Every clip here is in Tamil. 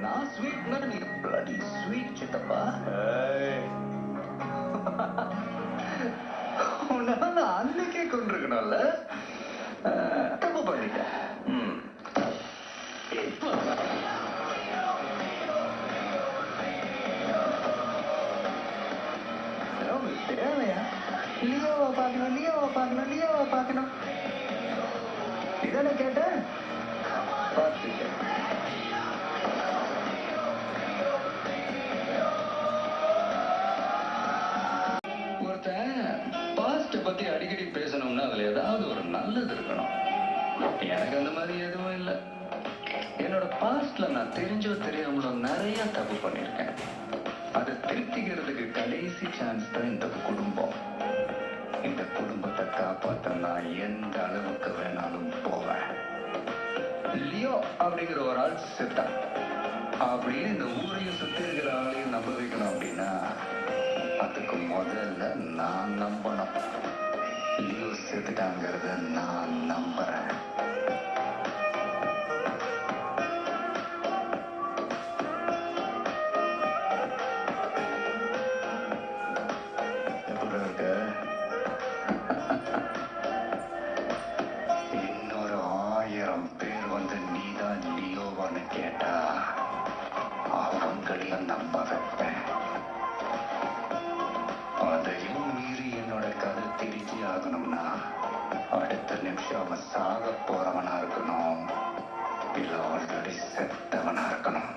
நான் ஸ்வீட்னா நீ bloody ஸ்வீட் சித்தப்பா. உன்னை நான் அன்னைக்கே கொண்டிருக்கணும்ல. தப்பு பண்ணிட்டேன். இப்போ தேவையா? லியோவை பார்க்கணும், லியோவை பார்க்கணும், லியோவை பார்க்கணும். இதானே கேட்டேன். பார்த்துட்டேன். ஒருத்தன் பாஸ்ட பத்தி அடிக்கடி பேசணும்னா அதுல ஏதாவது ஒரு நல்லது இருக்கணும். எனக்கு அந்த மாதிரி எதுவும் இல்லை. என்னோட பாஸ்ட்ல நான் தெரிஞ்சோ தெரியாமலோ நிறைய தப்பு பண்ணிருக்கேன். அதை திருத்திக்கிறதுக்கு கடைசி சான்ஸ் தான் இந்த குடும்பம். இந்த குடும்பத்தை காப்பாற்ற நான் எந்த அளவுக்கு வேணாலும் போவேன். லியோ அப்படிங்கிற ஒரு ஆள் செத்தான் அப்படின்னு இந்த ஊரையும் சுத்தி இருக்கிற ஆளையும் நம்ப வைக்கணும் அப்படின்னா அதுக்கு முதல்ல நான் நம்பணும். லியோ செத்துட்டாங்கிறத நான் நம்புறேன். இன்னொரு 1000 பேர் வந்து நீதான் லியோவான்னு கேட்டா அவங்களையும் நம்ப வைப்பேன். அதையும் மீறி என்னோட கதை திருச்சி ஆகணும்னா அடுத்த நிமிஷம் அவன் சாக போறவனா இருக்கணும், இல்ல ஆல்ரெடி செத்தவனா இருக்கணும்.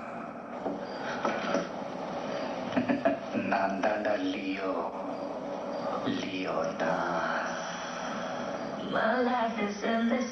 நான் தாண்டா லியோ. லியோ தான். My life is in this